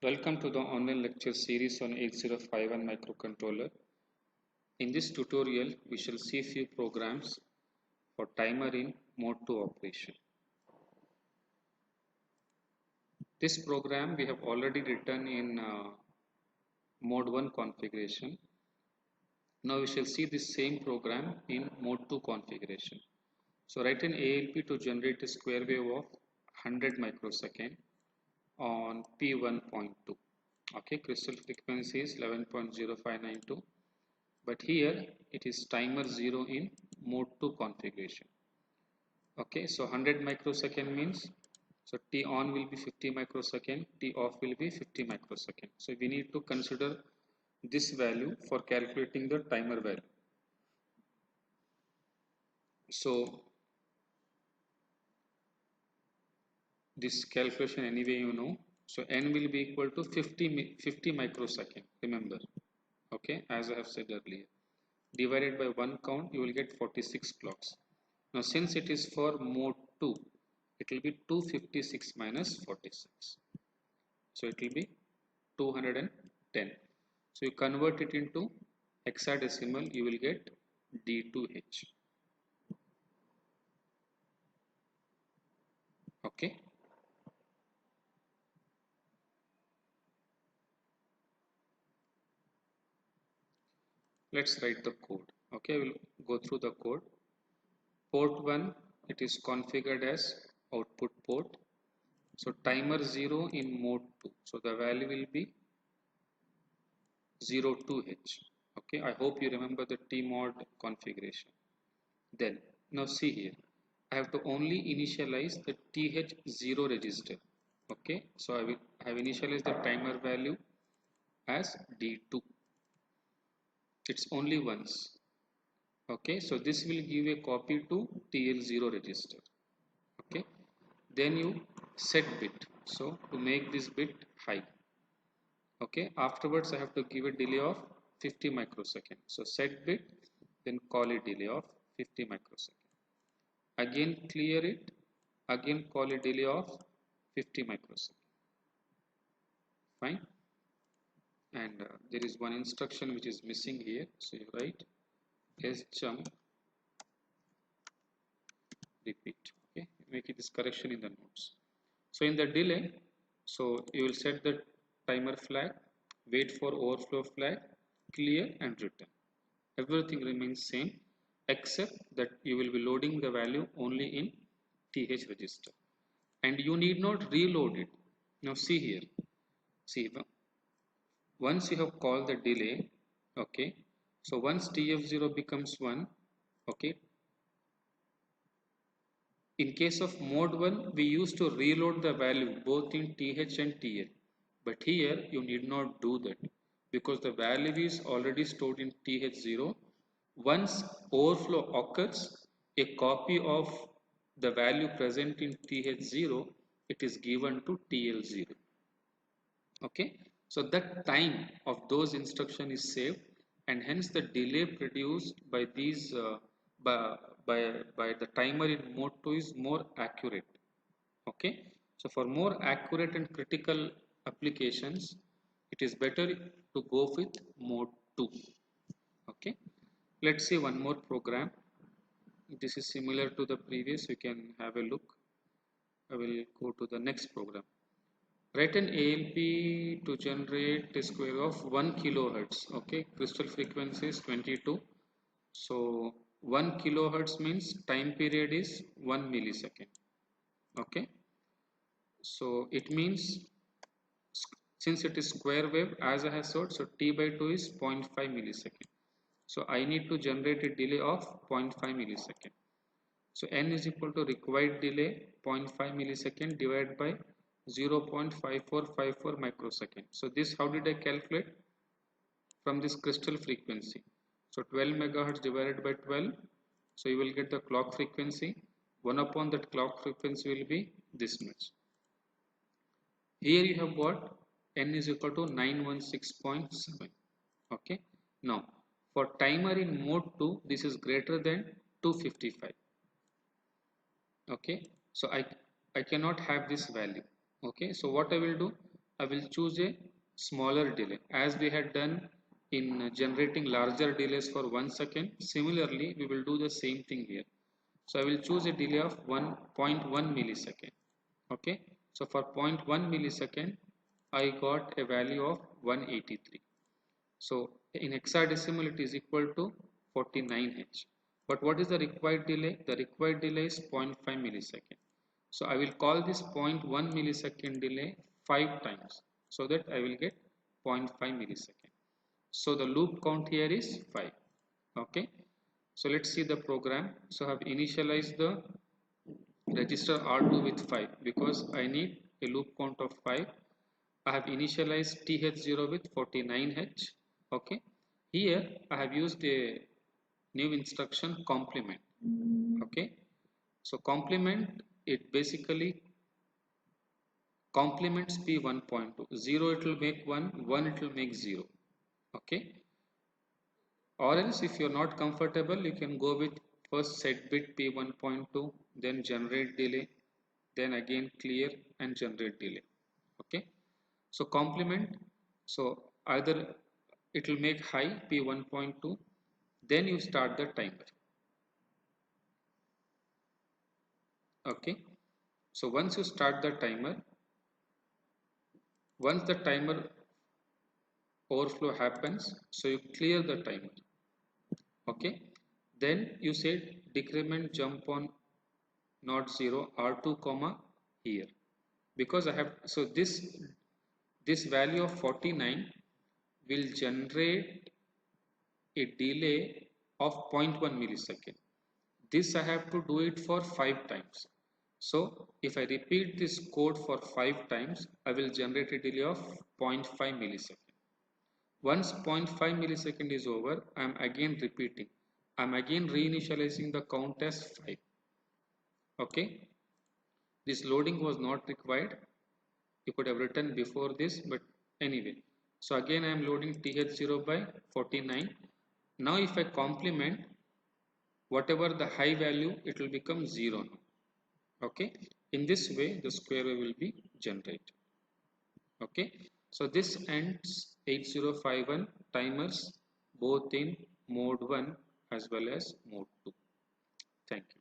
Welcome to the online lecture series on 8051 microcontroller. In this tutorial, we shall see few programs for timer in mode 2 operation. This program we have already written in mode 1 configuration. Now we shall see this same program in mode 2 configuration. So write an ALP to generate a square wave of 100 microsecond on P1.2. Okay, crystal frequency is 11.0592. But here it is timer 0 in mode 2 configuration. Okay, so 100 microsecond means, so T on will be 50 microsecond, T off will be 50 microsecond. So we need to consider this value for calculating the timer value. So this calculation anyway you know. So N will be equal to 50 microsecond, remember. Okay, as I have said earlier. Divided by 1 count, you will get 46 clocks. Now since it is for mode 2, it will be 256 minus 46. So it will be 210. So you convert it into hexadecimal, you will get D2H. Okay. Let's write the code. Okay, we'll go through the code. Port 1, it is configured as output port. So timer 0 in mode 2. So the value will be 02H. Okay, I hope you remember the tmod configuration. Then, now see here, I have to only initialize the TH0 register. Okay, so I have initialized the timer value as D2. It's only once. Okay, so this will give a copy to TL0 register. Okay, then you set bit. So to make this bit high. Okay, afterwards I have to give a delay of 50 microseconds. So set bit, then call a delay of 50 microseconds. Again clear it, again call a delay of 50 microseconds. Fine. And there is one instruction which is missing here. So you write sjump repeat. Okay, make it this correction in the notes. So in the delay, so you will set the timer flag, wait for overflow flag, clear and return. Everything remains same except that you will be loading the value only in TH register and you need not reload it. Now see here, see once you have called the delay, okay, so once TF0 becomes 1, okay, in case of mode 1 we used to reload the value both in TH and TL, but here you need not do that because the value is already stored in TH0. Once overflow occurs, a copy of the value present in TH0 it is given to TL0. Okay, so that time of those instruction is saved and hence the delay produced by these by, by the timer in mode 2 is more accurate. Okay, so for more accurate and critical applications it is better to go with mode 2. Okay, let's see one more program. This is similar to the previous, you can have a look. I will go to the next program. Write an ALP to generate a square of 1 kilohertz. Okay, crystal frequency is 22. So 1 kilohertz means time period is 1 millisecond. Okay, so it means since it is square wave as I have said, so T by 2 is 0.5 millisecond. So I need to generate a delay of 0.5 millisecond. So n is equal to required delay 0.5 millisecond divided by 0.5454 microsecond. So this how did I calculate? From this crystal frequency. So 12 megahertz divided by 12. So you will get the clock frequency. 1 upon that clock frequency will be this much. Here you have got n is equal to 916.7. Okay. Now for timer in mode 2 this is greater than 255. Okay, so I cannot have this value. Okay, so what I will do, I will choose a smaller delay as we had done in generating larger delays for 1 second. Similarly, we will do the same thing here. So I will choose a delay of 1.1 millisecond. Okay. So for 0.1 millisecond, I got a value of 183. So in hexadecimal, it is equal to 49H. But what is the required delay? The required delay is 0.5 millisecond. So I will call this 0.1 millisecond delay 5 times so that I will get 0.5 millisecond. So the loop count here is 5. Okay. So let's see the program. So I have initialized the register R2 with 5 because I need a loop count of 5. I have initialized TH0 with 49H. Okay. Here I have used a new instruction complement. Okay. So complement, it basically complements P1.2. 0 it will make 1, 1 it will make 0. Okay. Or else if you're not comfortable, you can go with first set bit P1.2, then generate delay, then again clear and generate delay. Okay. So complement, so either it will make high P1.2, then you start the timer. Okay. So once you start the timer, once the timer overflow happens, so you clear the timer. Okay. Then you said decrement jump on not 0 R2 comma here because I have, so this value of 49 will generate a delay of 0.1 millisecond. This I have to do it for 5 times. So if I repeat this code for 5 times, I will generate a delay of 0.5 millisecond. Once 0.5 millisecond is over, I am again repeating. I am again reinitializing the count as 5. Okay. This loading was not required. You could have written before this, but anyway. So again I am loading TH0 by 49. Now if I complement whatever the high value, it will become 0 now. Okay. In this way the square wave will be generated. Okay. So this ends 8051 timers both in mode 1 as well as mode 2. Thank you.